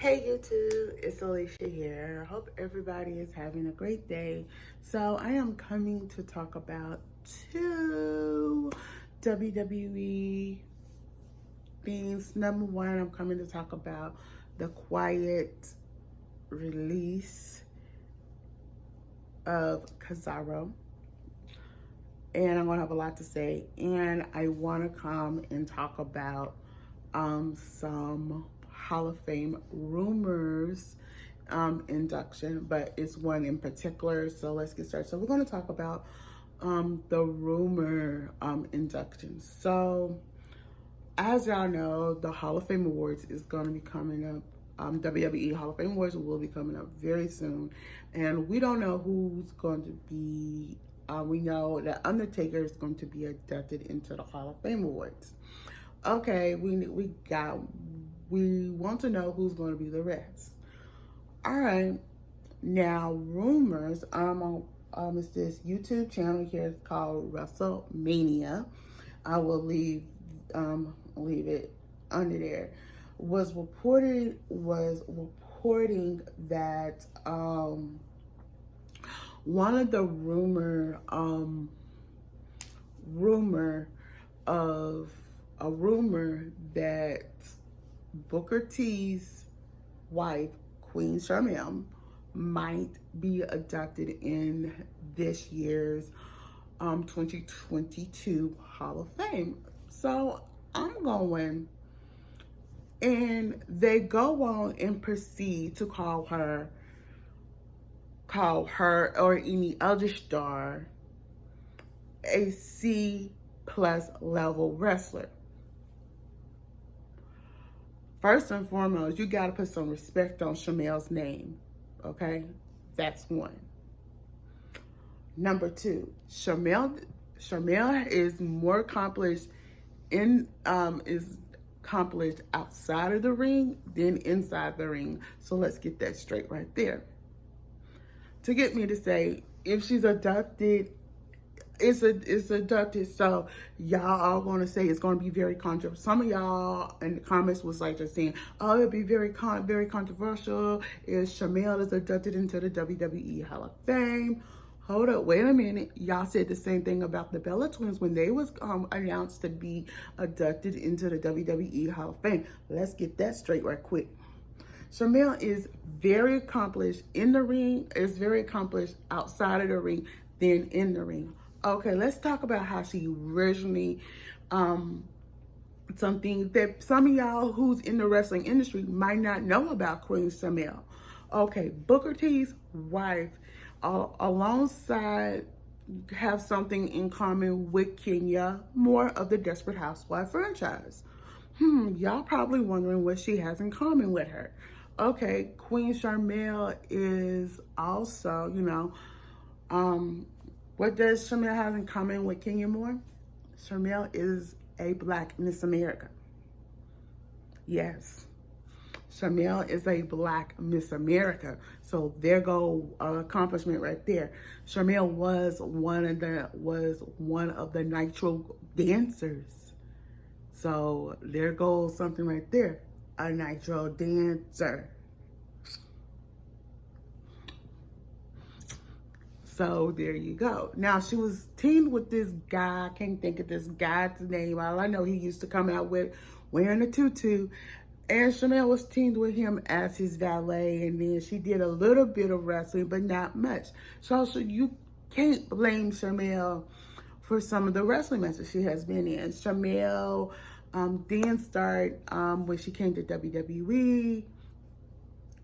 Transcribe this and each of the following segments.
Hey YouTube, it's Alicia here. I hope everybody is having a great day. So I am coming to talk about two WWE things. Number one, I'm coming to talk about the quiet release of Cazarro. And I'm going to have a lot to say. And I want to come and talk about some Hall of Fame rumors induction, but it's one in particular. So let's get started. So we're going to talk about the rumor induction. So as y'all know, the Hall of Fame Awards is going to be coming up. WWE Hall of Fame Awards will be coming up very soon. And we don't know who's going to be, we know that Undertaker is going to be inducted into the Hall of Fame Awards. Okay, we want to know who's going to be the rest. All right, now rumors. It's this YouTube channel here. It's called WrestleMania. I will leave it under there. Was reporting that one of the rumor that Booker T's wife, Queen Sharmell, might be inducted in this year's 2022 Hall of Fame. So I'm going, and they go on and proceed to call her or any other star a C+ level wrestler. First and foremost, you got to put some respect on Sharmell's name, okay? That's one. Number two, Sharmell is more accomplished outside of the ring than inside the ring. So let's get that straight right there. To get me to say, if she's abducted, it's abducted. So y'all all gonna say it's gonna be very controversial. Some of y'all in the comments was like just saying, oh, it'll be very controversial if Sharmell is abducted into the WWE Hall of Fame. Hold up, wait a minute. Y'all said the same thing about the Bella Twins when they was announced to be abducted into the WWE Hall of Fame. Let's get that straight right quick. Sharmell is very accomplished in the ring, is very accomplished outside of the ring than in the ring. Okay, let's talk about how she originally, something that some of y'all who's in the wrestling industry might not know about Queen Sharmell. Okay, Booker T's wife, alongside, have something in common with Kenya Moore of the Desperate Housewife franchise. Y'all probably wondering what she has in common with her. Okay, Queen Sharmell is also, what does Sharmell have in common with Kenya Moore? Sharmell is a Black Miss America. Yes, Sharmell is a Black Miss America. So there go accomplishment right there. Sharmell was one of the Nitro dancers. So there goes something right there. A Nitro dancer. So there you go. Now she was teamed with this guy. I can't think of this guy's name. All I know, he used to come out with wearing a tutu. And Sharmell was teamed with him as his valet. And then she did a little bit of wrestling, but not much. So you can't blame Sharmell for some of the wrestling matches she has been in. Sharmell then started when she came to WWE.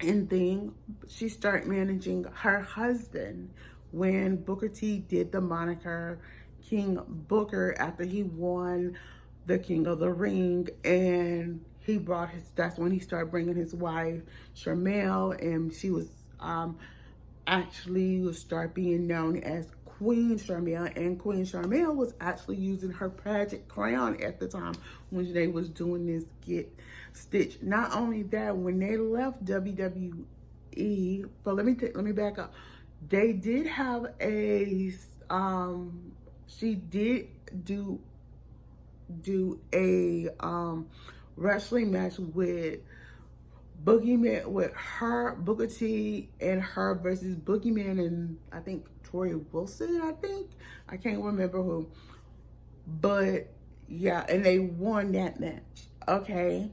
And then she started managing her husband when Booker T did the moniker King Booker after he won the King of the Ring. And he brought that's when he started bringing his wife Sharmell, and she was actually start being known as Queen Sharmell. And Queen Sharmell was actually using her pageant crown at the time when they was doing this Get Stitch. Not only that, when they left WWE, but let me back up. They did have a she did do a wrestling match with Boogeyman with her, Booker T and her versus Boogeyman and I think Tori Wilson, I can't remember who. But yeah, and they won that match. Okay.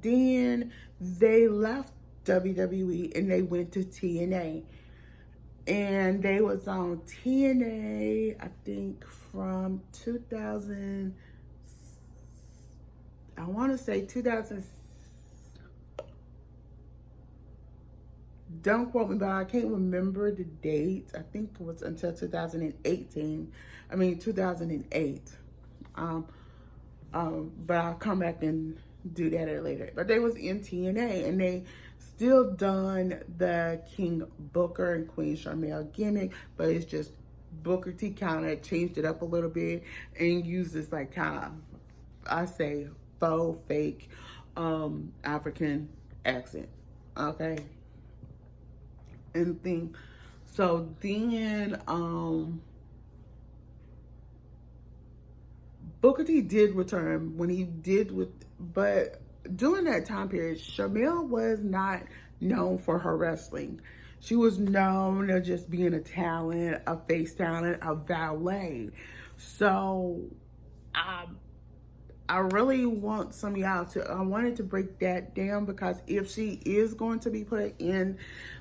Then they left WWE and they went to TNA. And they was on TNA, I think from 2000, I want to say 2000, don't quote me, but I can't remember the date. I think it was until 2008. But I'll come back and do that later. But they was in TNA and they still done the King Booker and Queen Sharmell gimmick, but it's just Booker T kind of changed it up a little bit and used this like kind of, I say, faux fake African accent. Okay. And thing. So then Booker T did return when he did with, but during that time period, Sharmell was not known for her wrestling. She was known as just being a talent, a face talent, a valet. So I really want some of y'all to, I wanted to break that down because if she is going to be put in,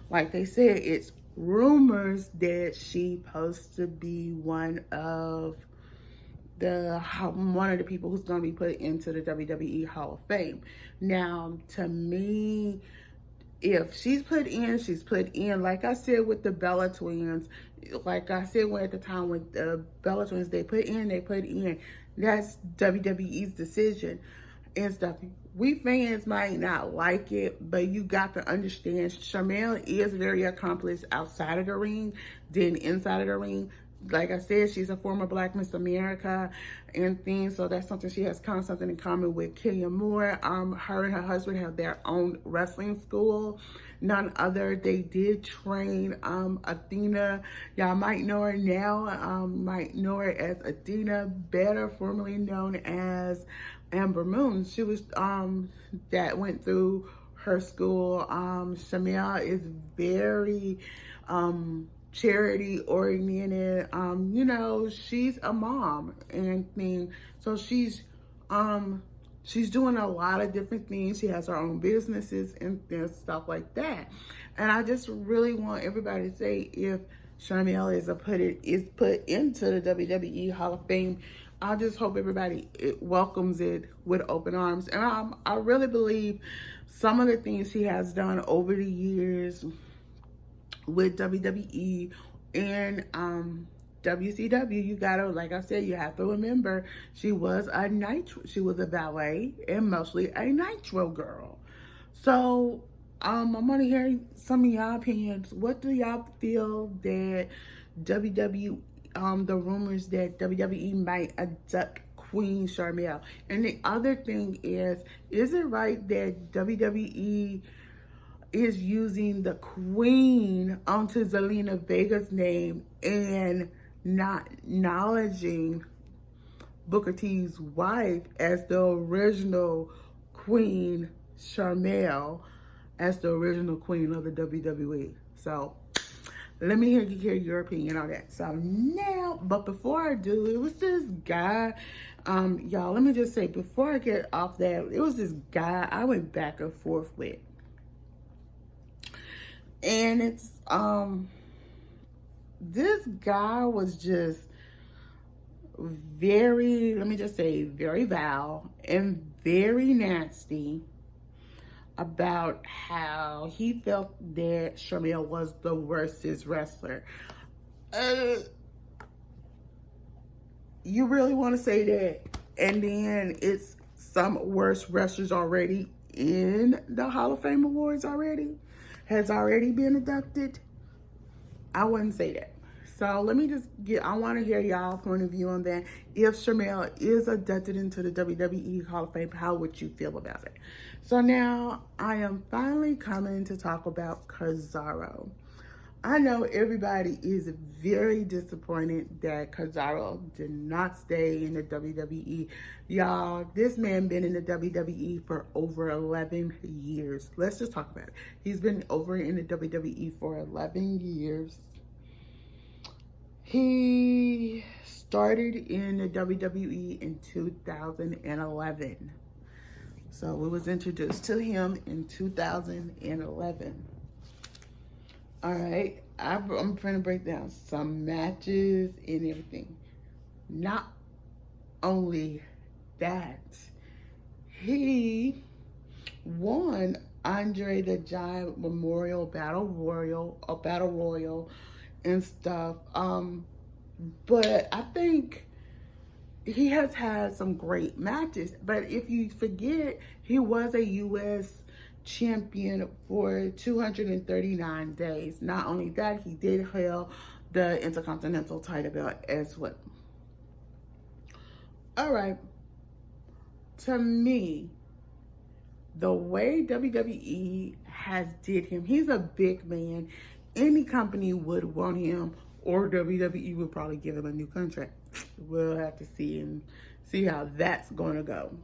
like they said, it's rumors that she supposed to be one of the people who's going to be put into the WWE Hall of Fame. Now, to me, if she's put in, she's put in. Like I said with the Bella Twins, like I said at the time with the Bella Twins, they put in. That's WWE's decision and stuff. We fans might not like it, but you got to understand, Sharmell is very accomplished outside of the ring than inside of the ring. Like I said, she's a former Black Miss America and things, so that's something she has something in common with Killian Moore. Her and her husband have their own wrestling school. None other, they did train Athena. Y'all might know her now, might know her as Athena, better formerly known as Amber Moon. She was that went through her school. Sharmell is very charity oriented. You know, she's a mom and thing, so she's doing a lot of different things. She has her own businesses and stuff like that. And I just really want everybody to say, if Sharmell is put into the WWE Hall of Fame, I just hope everybody welcomes it with open arms. And I really believe some of the things she has done over the years with WWE and WCW, you gotta, like I said, you have to remember, she was a valet and mostly a Nitro girl. So I want to hear some of y'all opinions. What do y'all feel that WWE, the rumors that WWE might abduct Queen Sharmell? And the other thing is it right that WWE is using the Queen onto Zelina Vega's name and not acknowledging Booker T's wife as the original Queen Sharmell, as the original queen of the WWE? So let me hear your opinion on that. So now, but before I do, it was this guy, y'all, let me just say, before I get off that, it was this guy I went back and forth with. And it's, this guy was just very, let me just say, very vile and very nasty about how he felt that Sharmell was the worstest wrestler. You really want to say that? And then it's some worst wrestlers already in the Hall of Fame Awards already? Has already been inducted? I wouldn't say that. So let me just I want to hear y'all point of view on that. If Sharmell is inducted into the WWE Hall of Fame, how would you feel about it? So now I am finally coming to talk about Cazarro. I know everybody is very disappointed that Cuzaro did not stay in the WWE. Y'all, this man been in the WWE for over 11 years. Let's just talk about it. He's been over in the WWE for 11 years. He started in the WWE in 2011. So it was introduced to him in 2011. All right, I'm trying to break down some matches and everything. Not only that, he won Andre the Giant Memorial Battle Royal and stuff. But I think he has had some great matches. But if you forget, he was a U.S. champion for 239 days. Not only that, he did hold the Intercontinental title belt as well. All right. To me, the way WWE has did him, he's a big man. Any company would want him, or WWE would probably give him a new contract. We'll have to see how that's going to go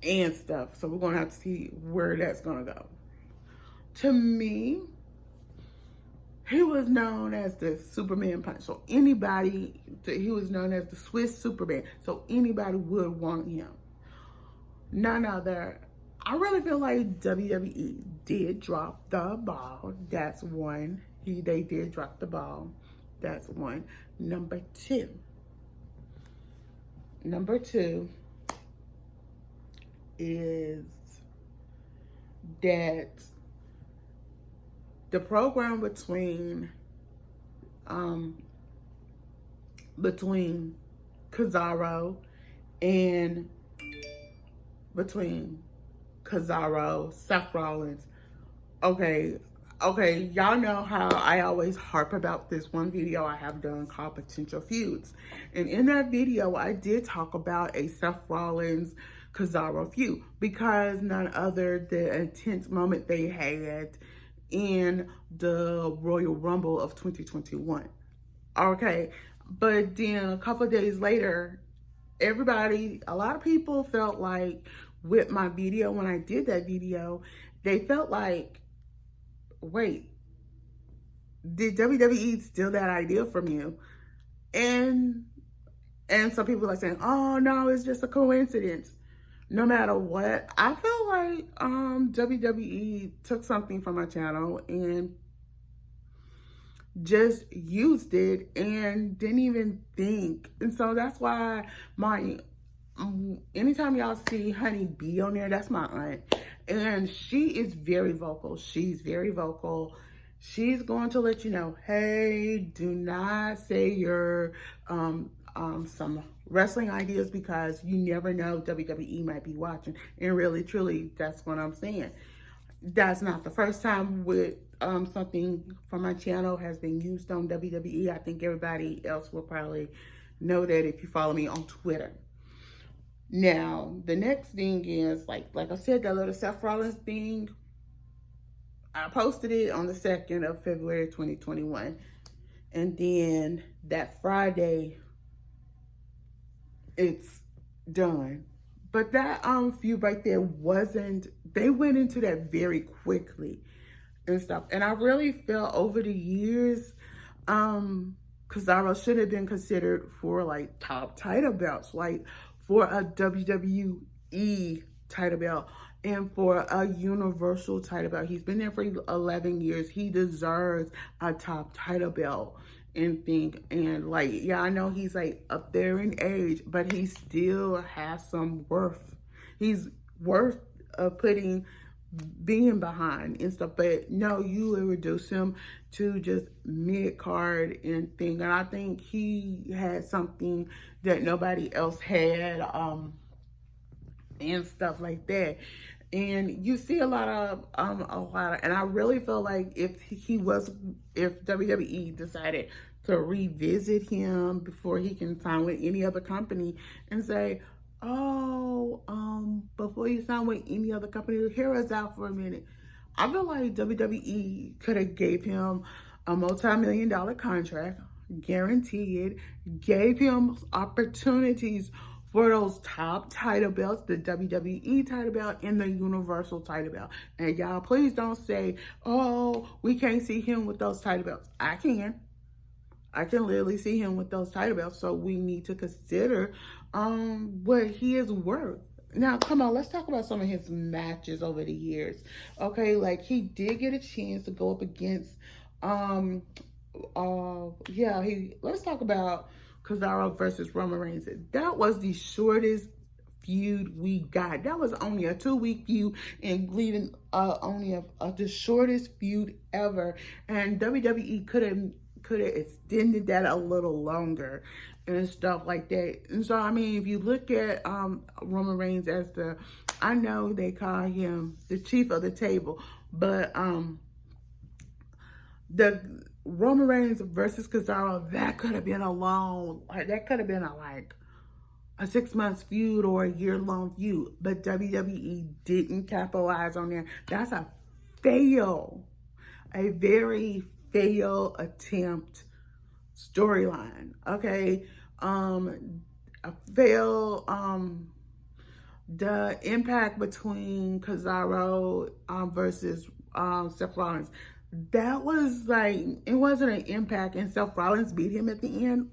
and stuff. So we're going to have to see where that's going to go. To me, he was known as the Superman punch. So he was known as the Swiss Superman. So anybody would want him. None other. I really feel like WWE did drop the ball. That's one. They did drop the ball. That's one. Number two is that the program between Cazarro and Cazarro, Seth Rollins. Okay, y'all know how I always harp about this one video I have done called Potential Feuds. And in that video, I did talk about a Seth Rollins Cazarro feud because none other the intense moment they had in the Royal Rumble of 2021. Okay, but then a couple of days later, a lot of people felt like with my video, when I did that video, they felt like, wait, did WWE steal that idea from you? And some people are saying, oh no, it's just a coincidence. No matter what, I feel like WWE took something from my channel and just used it and didn't even think. And so that's why anytime y'all see Honey B on there, that's my aunt. And she is very vocal. She's very vocal. She's going to let you know, hey, do not say your some wrestling ideas because you never know, WWE might be watching. And really, truly, that's what I'm saying. That's not the first time with something from my channel has been used on WWE. I think everybody else will probably know that if you follow me on Twitter. Now, the next thing is, like I said, that little Seth Rollins thing, I posted it on the 2nd of February, 2021. And then that Friday, it's done. But that feud right there they went into that very quickly and stuff. And I really feel over the years, Cazarro should have been considered for like top title belts, like for a WWE title belt and for a Universal title belt. He's been there for 11 years. He deserves a top title belt and thing. And like, yeah, I know he's like up there in age, but he still has some worth. He's worth being behind and stuff. But no, you would reduce him to just mid-card and thing. And I think he had something that nobody else had and stuff like that. And you see a lot of, and I really feel like if WWE decided to revisit him before he can sign with any other company and say, oh, before you sign with any other company, hear us out for a minute. I feel like WWE could have gave him a multi-million-dollar contract, guaranteed, gave him opportunities for those top title belts, the WWE title belt and the Universal title belt. And y'all, please don't say, oh, we can't see him with those title belts. I can literally see him with those title belts. So we need to consider what he is worth. Now, come on, let's talk about some of his matches over the years. Okay, like he did get a chance to go up against, let's talk about Cuzaro versus Roman Reigns. That was the shortest feud we got. That was only a 2-week feud and leading only the shortest feud ever. And WWE could have extended that a little longer and stuff like that. And so, I mean, if you look at Roman Reigns as I know they call him the chief of the table, but the Roman Reigns versus Cazarro, that could have been a 6-month feud or a year-long feud, but WWE didn't capitalize on that. That's a very failed attempt storyline. Okay, the impact between Cazarro versus Seth Rollins. That was like, it wasn't an impact, and Seth Rollins beat him at the end,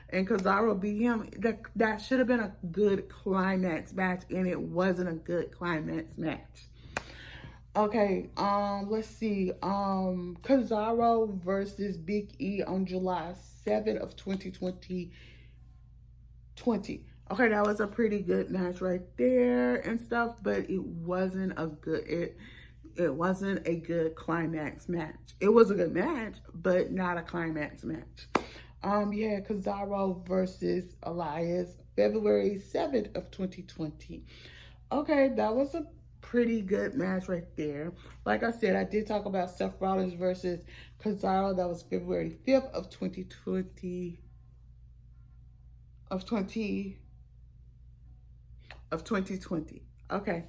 and Cazarro beat him. That should have been a good climax match, and it wasn't a good climax match. Okay, let's see. Cazarro versus Big E on July 7th of 2020. Okay, that was a pretty good match right there and stuff, but it wasn't a good climax match. It was a good match, but not a climax match. Cazarro versus Elias, February 7th of 2020. Okay, that was a pretty good match right there. Like I said, I did talk about Seth Rollins versus Cazarro. That was February 5th of 2020. Okay.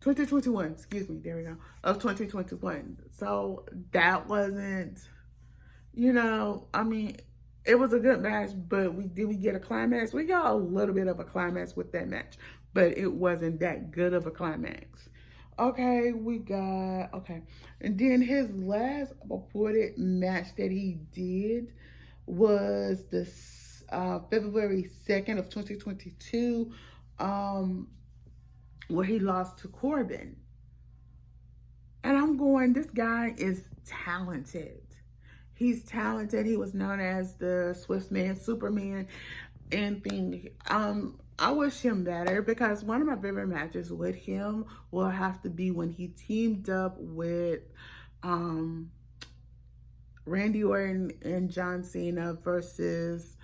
2021, excuse me, there we go, of 2021. So that wasn't, I mean, it was a good match, but did we get a climax? We got a little bit of a climax with that match, but it wasn't that good of a climax. Okay, and then his last reported match that he did was this February 2nd of 2022, where he lost to Corbin. And I'm going, this guy is talented. He's talented. He was known as the Swift Man, Superman, and thing. I wish him better, because one of my favorite matches with him will have to be when he teamed up with Randy Orton and John Cena versus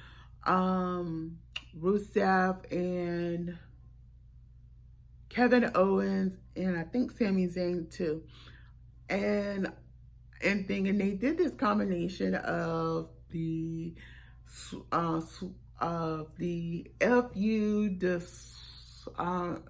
Rusev and Kevin Owens, and I think Sami Zayn too. And they did this combination of the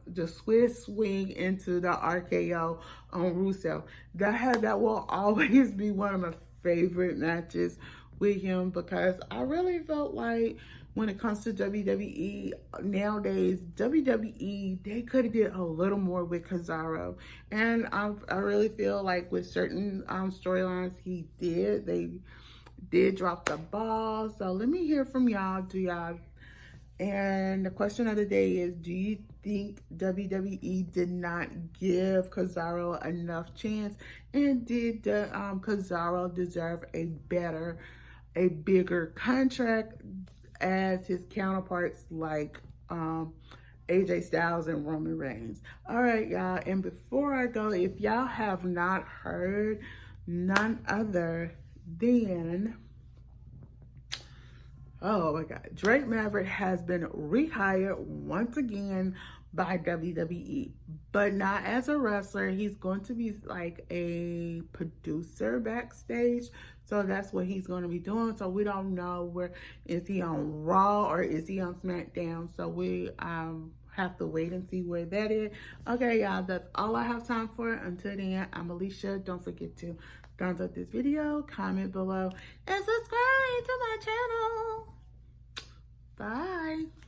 the Swiss swing into the RKO on Rusev. That will always be one of my favorite matches with him, because I really felt like when it comes to WWE nowadays, WWE, they could have did a little more with Cazarro. And I really feel like with certain storylines they did drop the ball. So let me hear from y'all. And the question of the day is, do you think WWE did not give Cazarro enough chance? And did Cazarro deserve a bigger contract as his counterparts like AJ Styles and Roman Reigns? All right, y'all. And before I go, if y'all have not heard, none other than, oh my God, Drake Maverick has been rehired once again by WWE, but not as a wrestler. He's going to be like a producer backstage. So that's what he's going to be doing. So we don't know, is he on Raw or is he on SmackDown? So we have to wait and see where that is. Okay, y'all, that's all I have time for. Until then, I'm Alicia. Don't forget to thumbs up this video, comment below, and subscribe to my channel. Bye.